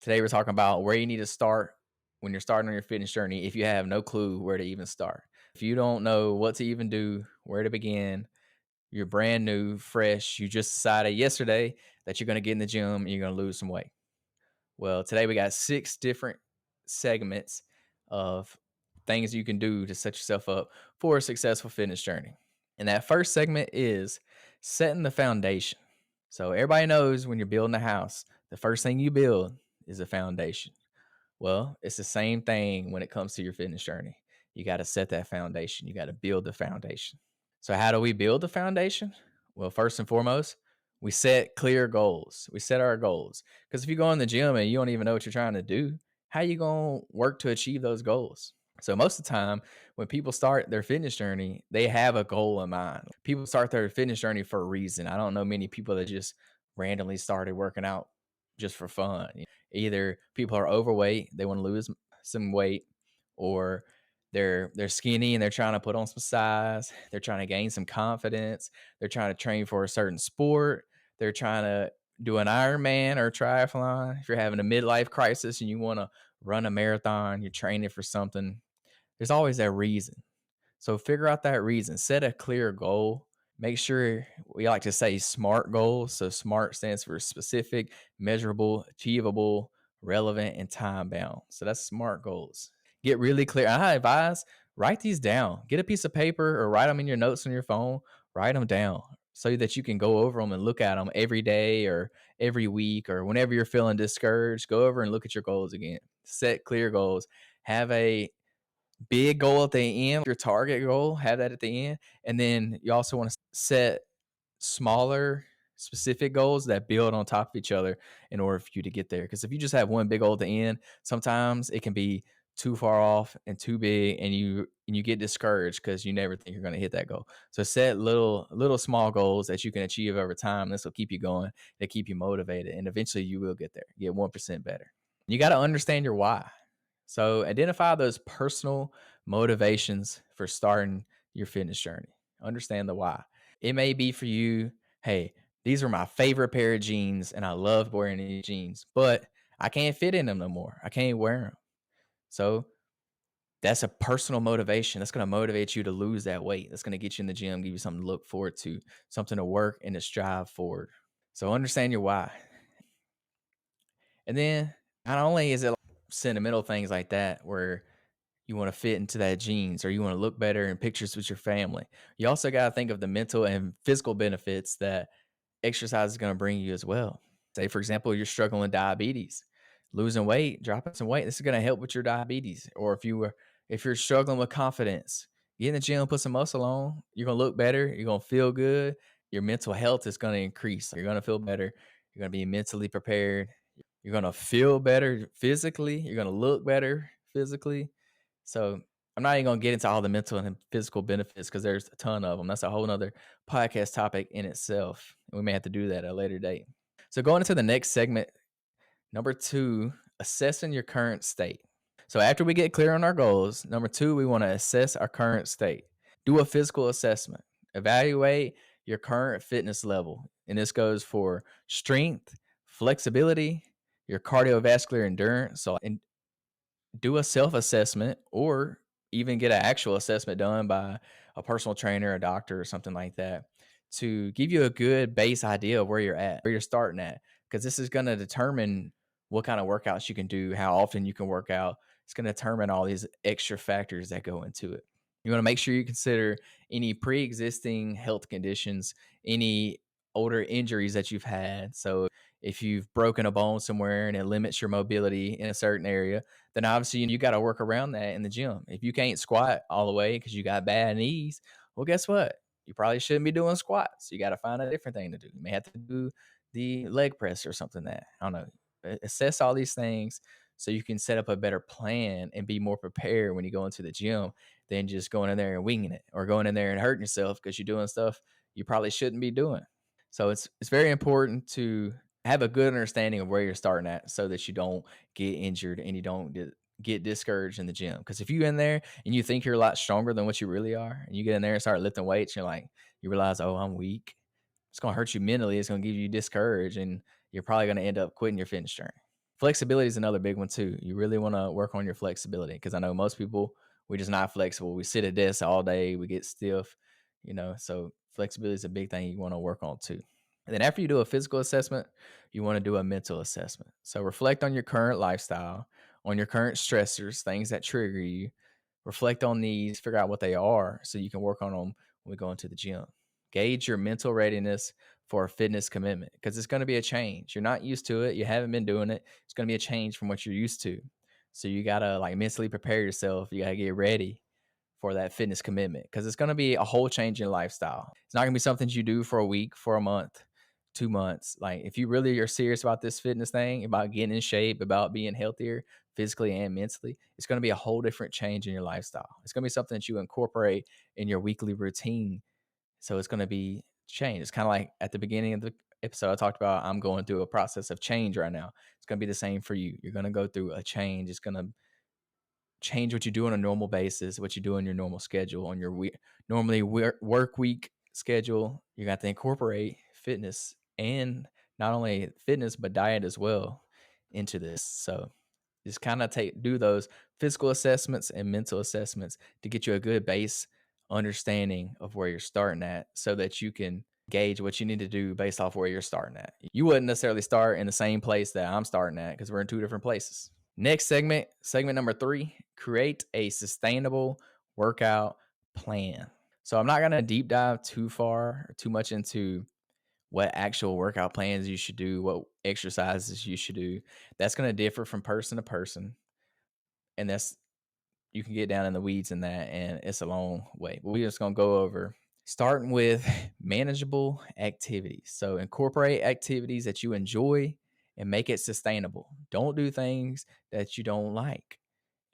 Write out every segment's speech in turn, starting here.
Today we're talking about where you need to start when you're starting on your fitness journey if you have no clue where to even start. If you don't know what to even do, where to begin, you're brand new, fresh, you just decided yesterday that you're going to get in the gym and you're going to lose some weight. Well, today we got 6 different segments of things you can do to set yourself up for a successful fitness journey. And that first segment is setting the foundation. So everybody knows when you're building a house, the first thing you build is a foundation. Well, it's the same thing when it comes to your fitness journey. You got to set that foundation. You got to build the foundation. So, how do we build the foundation? Well, first and foremost, we set clear goals. We set our goals. Because if you go in the gym and you don't even know what you're trying to do, how you going to work to achieve those goals? So, most of the time, when people start their fitness journey, they have a goal in mind. People start their fitness journey for a reason. I don't know many people that just randomly started working out just for fun. Either people are overweight, they want to lose some weight, or they're skinny and they're trying to put on some size. They're trying to gain some confidence. They're trying to train for a certain sport. They're trying to do an Ironman or a triathlon. If you're having a midlife crisis and you want to run a marathon, you're training for something, there's always that reason. So figure out that reason. Set a clear goal. Make sure, we like to say SMART goals. So SMART stands for specific, measurable, achievable, relevant, and time bound. So that's SMART goals. Get really clear. I advise write these down. Get a piece of paper or write them in your notes on your phone. Write them down so that you can go over them and look at them every day or every week or whenever you're feeling discouraged. Go over and look at your goals again. Set clear goals. Have a big goal at the end, your target goal, have that at the end. And then you also want to set smaller, specific goals that build on top of each other in order for you to get there. Because if you just have one big goal at the end, sometimes it can be too far off and too big, and you get discouraged because you never think you're going to hit that goal. So set little small goals that you can achieve over time. This will keep you going, to keep you motivated, and eventually you will get there. Get 1% better. You got to understand your why. So identify those personal motivations for starting your fitness journey. Understand the why. It may be for you, hey, these are my favorite pair of jeans and I love wearing these jeans, but I can't fit in them no more. I can't wear them. So that's a personal motivation. That's going to motivate you to lose that weight. That's going to get you in the gym, give you something to look forward to, something to work and to strive forward. So understand your why. And then not only is it sentimental things like that where you want to fit into that jeans or you want to look better in pictures with your family, you also got to think of the mental and physical benefits that exercise is going to bring you as well. Say, for example, you're struggling with diabetes, losing weight, dropping some weight. This is going to help with your diabetes. Or if you're struggling with confidence, get in the gym, put some muscle on. You're going to look better. You're going to feel good. Your mental health is going to increase. You're going to feel better. You're going to be mentally prepared. You're going to feel better physically. You're going to look better physically. So I'm not even going to get into all the mental and physical benefits because there's a ton of them. That's a whole nother podcast topic in itself. We may have to do that at a later date. So going into the next segment, number 2, assessing your current state. So after we get clear on our goals, number 2, we want to assess our current state. Do a physical assessment. Evaluate your current fitness level. And this goes for strength, flexibility, your cardiovascular endurance. So do a self-assessment or even get an actual assessment done by a personal trainer, a doctor, or something like that to give you a good base idea of where you're at, where you're starting at. Because this is going to determine what kind of workouts you can do, how often you can work out. It's going to determine all these extra factors that go into it. You want to make sure you consider any pre-existing health conditions, any older injuries that you've had. So if you've broken a bone somewhere and it limits your mobility in a certain area, then obviously you got to work around that in the gym. If you can't squat all the way because you got bad knees, well, guess what? You probably shouldn't be doing squats. You got to find a different thing to do. You may have to do the leg press or something that, I don't know. Assess all these things so you can set up a better plan and be more prepared when you go into the gym than just going in there and winging it or going in there and hurting yourself because you're doing stuff you probably shouldn't be doing. So it's very important to have a good understanding of where you're starting at so that you don't get injured and you don't get discouraged in the gym. Because if you're in there and you think you're a lot stronger than what you really are, and you get in there and start lifting weights, you're like, you realize, oh, I'm weak. It's going to hurt you mentally. It's going to give you discouraged, and you're probably going to end up quitting your fitness journey. Flexibility is another big one too. You really want to work on your flexibility because I know most people, we're just not flexible. We sit at desk all day, we get stiff, so flexibility is a big thing you want to work on too. And then after you do a physical assessment, you want to do a mental assessment. So reflect on your current lifestyle, on your current stressors, things that trigger you. Reflect on these, figure out what they are so you can work on them when we go into the gym. Gauge your mental readiness for a fitness commitment because it's going to be a change. You're not used to it. You haven't been doing it. It's going to be a change from what you're used to. So you got to like mentally prepare yourself. You got to get ready for that fitness commitment because it's going to be a whole change in lifestyle. It's not going to be something you do for a week, for a month, 2 months. Like if you really are serious about this fitness thing, about getting in shape, about being healthier physically and mentally, it's going to be a whole different change in your lifestyle. It's going to be something that you incorporate in your weekly routine. So it's going to be change. It's kind of like at the beginning of the episode, I talked about I'm going through a process of change right now. It's going to be the same for you. You're going to go through a change. It's going to change what you do on a normal basis, what you do on your normal schedule, on your normally work week schedule. You got to incorporate fitness and not only fitness but diet as well into this. So just kind of do those physical assessments and mental assessments to get you a good base understanding of where you're starting at so that you can gauge what you need to do based off where you're starting at. You wouldn't necessarily start in the same place that I'm starting at because we're in two different places. Next segment number 3, create a sustainable workout plan. So I'm not going to deep dive too far or too much into what actual workout plans you should do, what exercises you should do. That's going to differ from person to person. And you can get down in the weeds in that and it's a long way. But we're just going to go over starting with manageable activities. So incorporate activities that you enjoy and make it sustainable. Don't do things that you don't like.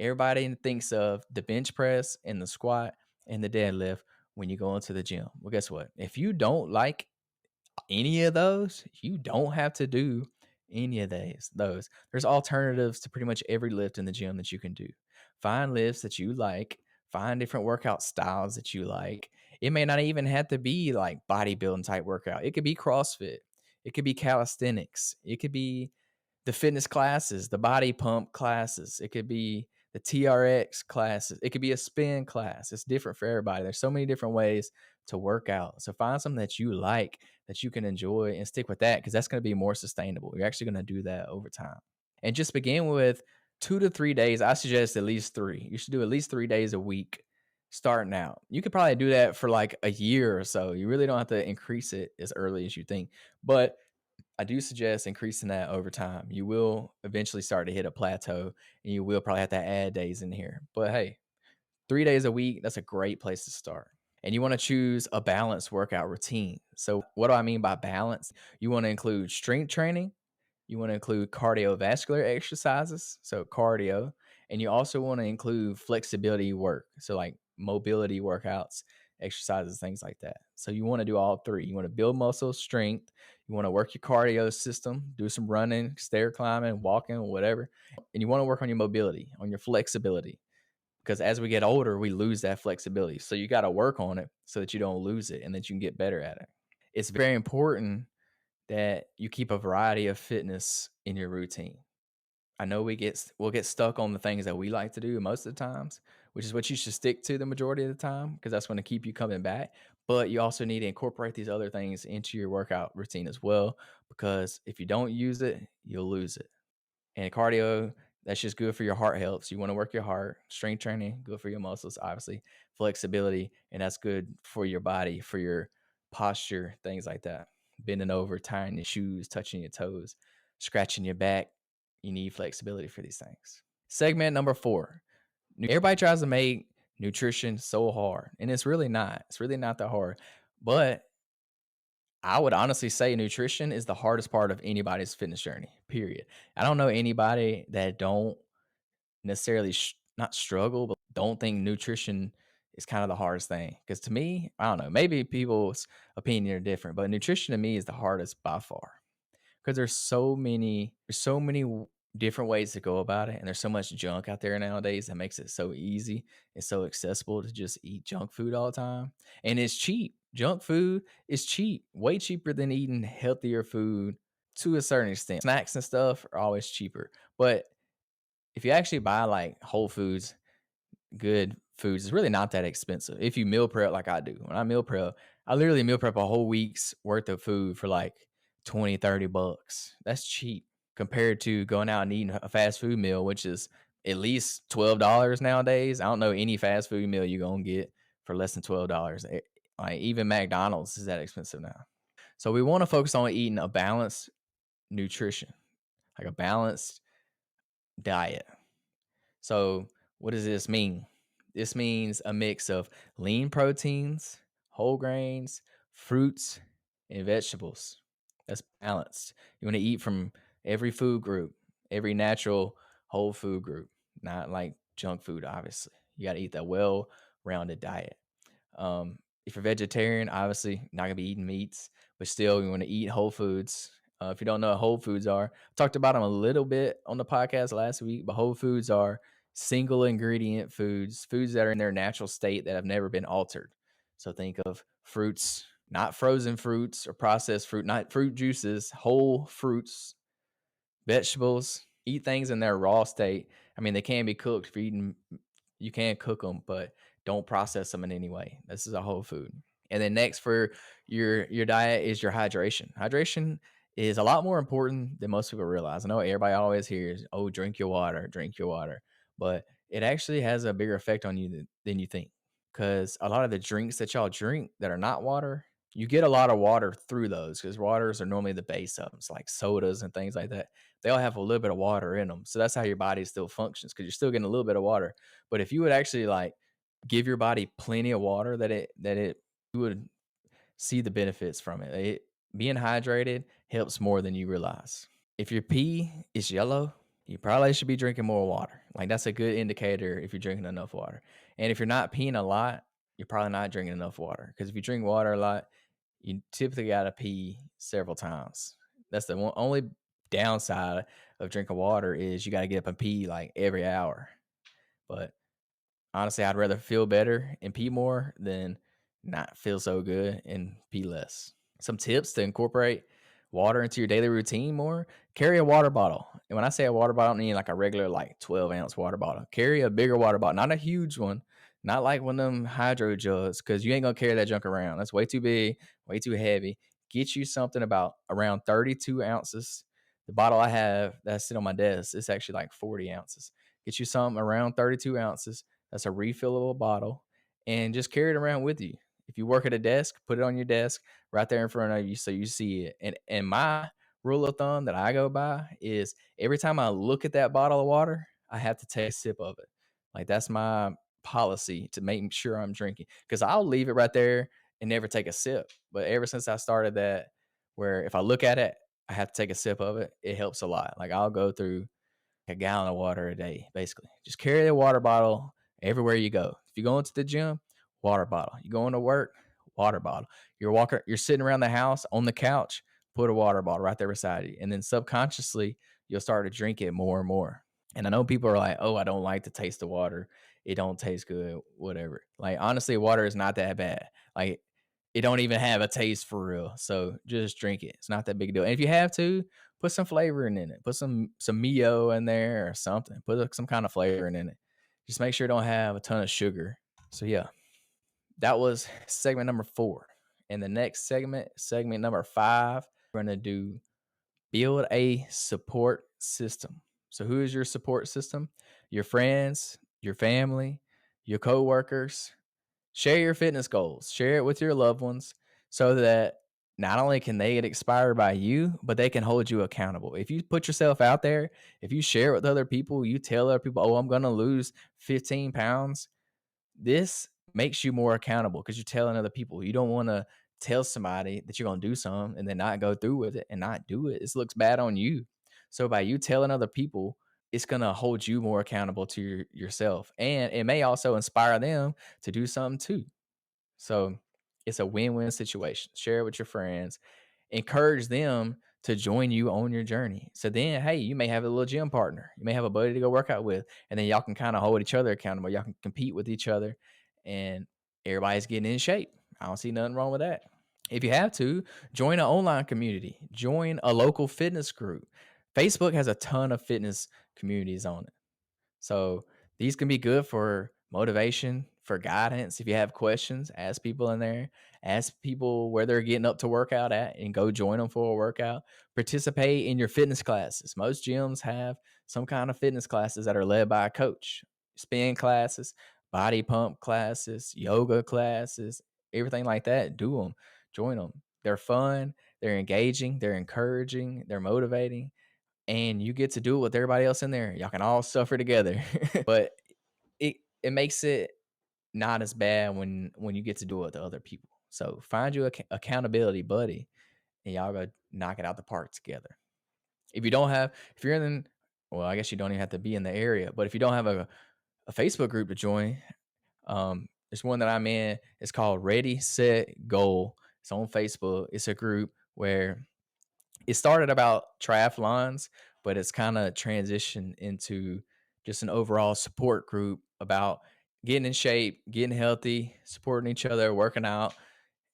Everybody thinks of the bench press and the squat and the deadlift when you go into the gym. Well, guess what? If you don't like any of those, you don't have to do any of those. There's alternatives to pretty much every lift in the gym that you can do. Find lifts that you like, find different workout styles that you like. It may not even have to be like bodybuilding type workout. It could be CrossFit. It could be calisthenics. It could be the fitness classes, the body pump classes. It could be the TRX classes. It could be a spin class. It's different for everybody. There's so many different ways to work out. So find something that you like, that you can enjoy, and stick with that because that's going to be more sustainable. You're actually going to do that over time. And just begin with 2 to 3 days. I suggest at least 3. You should do at least 3 days a week starting out. You could probably do that for like a year or so. You really don't have to increase it as early as you think. But I do suggest increasing that over time. You will eventually start to hit a plateau and you will probably have to add days in here. But hey, 3 days a week, that's a great place to start. And you want to choose a balanced workout routine. So, what do I mean by balance? You want to include strength training, you want to include cardiovascular exercises, so cardio, and you also want to include flexibility work, so like mobility workouts, exercises, things like that. So you want to do all 3. You want to build muscle strength, you want to work your cardio system, do some running, stair climbing, walking, whatever. And you want to work on your mobility, on your flexibility, because as we get older, we lose that flexibility. So you got to work on it so that you don't lose it and that you can get better at it. It's very important that you keep a variety of fitness in your routine. I know we'll get stuck on the things that we like to do most of the times, which is what you should stick to the majority of the time because that's going to keep you coming back. But you also need to incorporate these other things into your workout routine as well because if you don't use it, you'll lose it. And cardio, that's just good for your heart health. So you want to work your heart. Strength training, good for your muscles, obviously. Flexibility, and that's good for your body, for your posture, things like that. Bending over, tying your shoes, touching your toes, scratching your back. You need flexibility for these things. Segment number 4. Everybody tries to make nutrition so hard, and it's really not. It's really not that hard. But I would honestly say nutrition is the hardest part of anybody's fitness journey, period. I don't know anybody that don't necessarily not struggle, but don't think nutrition is kind of the hardest thing. Because to me, I don't know, maybe people's opinion are different, but nutrition to me is the hardest by far. Because there's so many different ways to go about it, and there's so much junk out there nowadays that makes it so easy and so accessible to just eat junk food all the time, and it's cheap. Junk food is cheap, way cheaper than eating healthier food to a certain extent. Snacks and stuff are always cheaper. But if you actually buy like Whole Foods, good foods, it's really not that expensive. If you meal prep like I do. When I meal prep, I literally meal prep a whole week's worth of food for like 20, 30 bucks. That's cheap compared to going out and eating a fast food meal, which is at least $12 nowadays. I don't know any fast food meal you're gonna get for less than $12. Like even McDonald's is that expensive now. So we want to focus on eating a balanced nutrition, like a balanced diet. So what does this mean? This means a mix of lean proteins, whole grains, fruits, and vegetables. That's balanced. You want to eat from every food group, every natural whole food group, not like junk food, obviously. You got to eat that well rounded diet. If you're vegetarian, obviously not gonna be eating meats, but still you want to eat whole foods. If you don't know what whole foods are, I talked about them a little bit on the podcast last week, but whole foods are single ingredient foods, foods that are in their natural state that have never been altered. So think of fruits, not frozen fruits or processed fruit, not fruit juices, whole fruits, vegetables, eat things in their raw state. I mean, they can be cooked if you're eating, you can cook them, but don't process them in any way. This is a whole food. And then next for your diet is your hydration. Hydration is a lot more important than most people realize. I know everybody always hears, "Oh, drink your water, drink your water," but it actually has a bigger effect on you than you think. Because a lot of the drinks that y'all drink that are not water, you get a lot of water through those because waters are normally the base of them. It's like sodas and things like that. They all have a little bit of water in them. So that's how your body still functions because you're still getting a little bit of water. But if you would actually like give your body plenty of water, that it you would see the benefits from it. Being hydrated helps more than you realize. If your pee is yellow, you probably should be drinking more water. Like that's a good indicator if you're drinking enough water. And if you're not peeing a lot, you're probably not drinking enough water. Because if you drink water a lot, you typically gotta pee several times. That's the only downside of drinking water is you gotta get up and pee like every hour. But honestly, I'd rather feel better and pee more than not feel so good and pee less. Some tips to incorporate water into your daily routine more: carry a water bottle. And when I say a water bottle, I don't mean like a regular, like 12-ounce water bottle. Carry a bigger water bottle, not a huge one, not like one of them hydro jugs, because you ain't gonna carry that junk around. That's way too big, way too heavy. Get you something about around 32 ounces. The bottle I have that's sitting on my desk, it's actually like 40 ounces. Get you something around 32 ounces. That's a refillable bottle, and just carry it around with you. If you work at a desk, put it on your desk right there in front of you so you see it. And my rule of thumb that I go by is every time I look at that bottle of water, I have to take a sip of it. Like that's my policy to make sure I'm drinking, because I'll leave it right there and never take a sip. But ever since I started that, where if I look at it, I have to take a sip of it, it helps a lot. Like I'll go through a gallon of water a day, basically. Just carry a water bottle everywhere you go. If you go into the gym, water bottle. You going to work, water bottle. You're sitting around the house on the couch, put a water bottle right there beside you. And then subconsciously, you'll start to drink it more and more. And I know people are like, "Oh, I don't like the taste of water. It don't taste good, whatever." Like honestly, water is not that bad. Like it don't even have a taste for real. So just drink it. It's not that big a deal. And if you have to, put some flavoring in it. Put some Mio in there or something. Put some kind of flavoring in it. Just make sure it don't have a ton of sugar. So yeah, that was segment number 4. And the next segment number 5, we're gonna do build a support system. So who is your support system? Your friends, your family, your coworkers. Share your fitness goals. Share it with your loved ones so that not only can they get inspired by you, but they can hold you accountable. If you put yourself out there, if you share it with other people, you tell other people, "Oh, I'm going to lose 15 pounds." This makes you more accountable because you're telling other people. You don't want to tell somebody that you're going to do something and then not go through with it and not do it. This looks bad on you. So by you telling other people, it's going to hold you more accountable to yourself. And it may also inspire them to do something too. So it's a win-win situation. Share it with your friends. Encourage them to join you on your journey. So then, hey, you may have a little gym partner. You may have a buddy to go work out with, and then y'all can kind of hold each other accountable. Y'all can compete with each other, and everybody's getting in shape. I don't see nothing wrong with that. If you have to, join an online community, join a local fitness group. Facebook has a ton of fitness communities on it. So these can be good for motivation, for guidance. If you have questions, ask people in there. Ask people where they're getting up to work out at and go join them for a workout. Participate in your fitness classes. Most gyms have some kind of fitness classes that are led by a coach. Spin classes, body pump classes, yoga classes, everything like that. Do them. Join them. They're fun, they're engaging, they're encouraging, they're motivating, and you get to do it with everybody else in there. Y'all can all suffer together. But it makes it not as bad when you get to do it with other people. So find you a accountability buddy, and y'all go knock it out the park together. If you don't have, if you're in, well, I guess you don't even have to be in the area. But if you don't have a Facebook group to join, there's one that I'm in. It's called Ready Set Goal. It's on Facebook. It's a group where it started about triathlons, but it's kind of transitioned into just an overall support group about getting in shape, getting healthy, supporting each other, working out,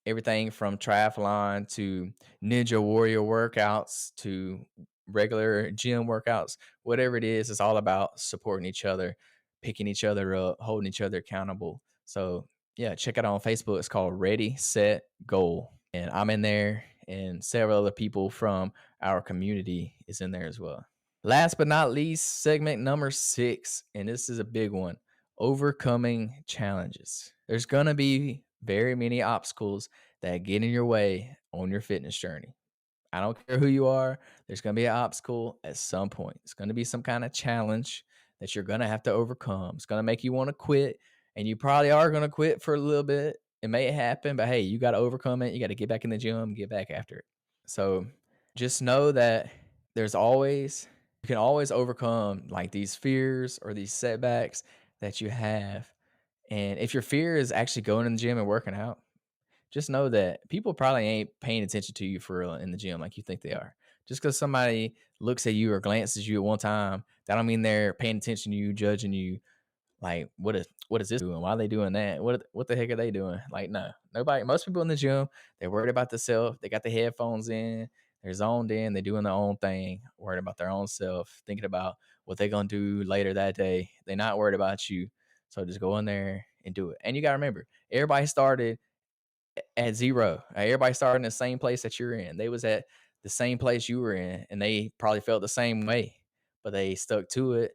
everything from triathlon to ninja warrior workouts to regular gym workouts. Whatever it is, it's all about supporting each other, picking each other up, holding each other accountable. So yeah, check it out on Facebook. It's called Ready Set Goal, and I'm in there, and several other people from our community is in there as well. Last but not least, segment number 6, and this is a big one: overcoming challenges. There's going to be very many obstacles that get in your way on your fitness journey. I don't care who you are, there's going to be an obstacle at some point. It's going to be some kind of challenge that you're going to have to overcome. It's going to make you want to quit, and you probably are going to quit for a little bit. It may happen, but hey, you got to overcome it. You got to get back in the gym, get back after it. So just know that there's always, you can always overcome like these fears or these setbacks that you have. And if your fear is actually going in the gym and working out, just know that people probably ain't paying attention to you for real in the gym like you think they are. Just because somebody looks at you or glances you at one time, that don't mean they're paying attention to you, judging you. Like, what is this doing? Why are they doing that? What the heck are they doing? Like, no, nobody. Most people in the gym, they're worried about themselves. They got the headphones in, they're zoned in, they're doing their own thing, worried about their own self, thinking about what they're gonna do later that day. They're not worried about you. So just go in there and do it. And you gotta remember, everybody started at zero. Everybody started in the same place that you're in. They was at the same place you were in, and they probably felt the same way, but they stuck to it.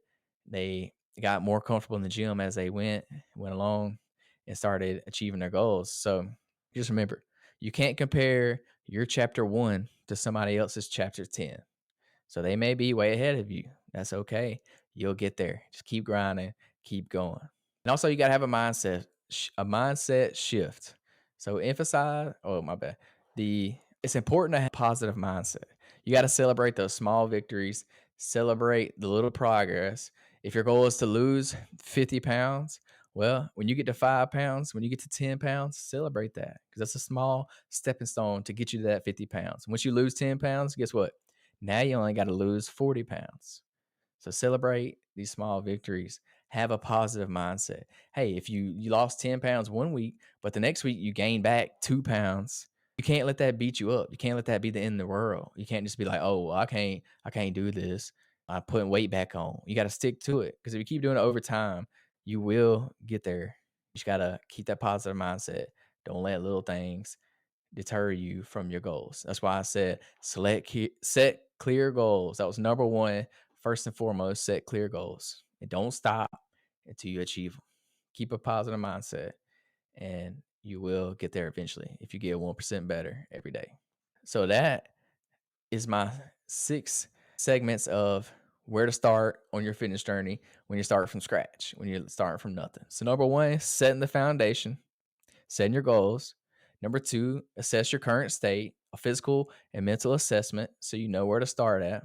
They got more comfortable in the gym as they went along, and started achieving their goals. So just remember, you can't compare your chapter 1 to somebody else's chapter 10. So they may be way ahead of you. That's okay. You'll get there. Just keep grinding, keep going. And also, you got to have a mindset shift. So emphasize, oh my bad. It's important to have a positive mindset. You got to celebrate those small victories, celebrate the little progress. If your goal is to lose 50 pounds, well, when you get to 5 pounds, when you get to 10 pounds, celebrate that, because that's a small stepping stone to get you to that 50 pounds. Once you lose 10 pounds, guess what? Now you only got to lose 40 pounds. So celebrate these small victories. Have a positive mindset. Hey, if you lost 10 pounds one week, but the next week you gain back 2 pounds, you can't let that beat you up. You can't let that be the end of the world. You can't just be like, oh, well, I can't do this. I'm putting weight back on. You got to stick to it, because if you keep doing it over time, you will get there. You just got to keep that positive mindset. Don't let little things deter you from your goals. That's why I said set clear goals. That was number one. First and foremost, set clear goals and don't stop until you achieve them. Keep a positive mindset, and you will get there eventually if you get 1% better every day. So that is my 6 segments of where to start on your fitness journey when you start from scratch, when you're starting from nothing. So number one, setting the foundation, setting your goals. Number two, assess your current state, a physical and mental assessment so you know where to start at.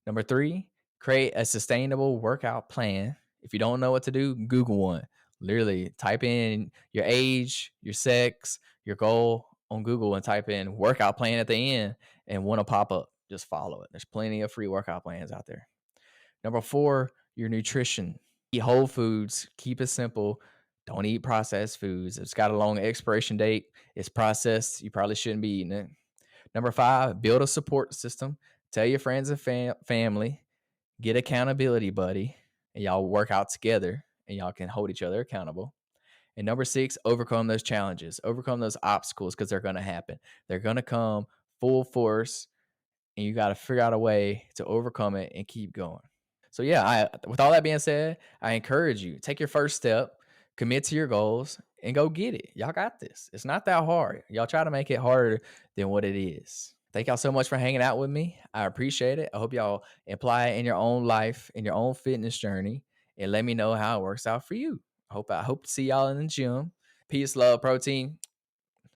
Number three, create a sustainable workout plan. If you don't know what to do, Google one. Literally type in your age, your sex, your goal on Google, and type in workout plan at the end, and one will pop up. Just follow it. There's plenty of free workout plans out there. Number four, your nutrition. Eat whole foods, keep it simple. Don't eat processed foods. It's got a long expiration date. It's processed. You probably shouldn't be eating it. Number five, build a support system. Tell your friends and family. Get accountability buddy, and y'all work out together, and y'all can hold each other accountable. And number six, overcome those challenges, overcome those obstacles because they're going to happen. They're going to come full force, and you got to figure out a way to overcome it and keep going. So yeah, with all that being said, I encourage you, take your first step, commit to your goals, and go get it. Y'all got this. It's not that hard. Y'all try to make it harder than what it is. Thank y'all so much for hanging out with me. I appreciate it. I hope y'all apply it in your own life, in your own fitness journey, and let me know how it works out for you. I hope to see y'all in the gym. Peace, love, protein.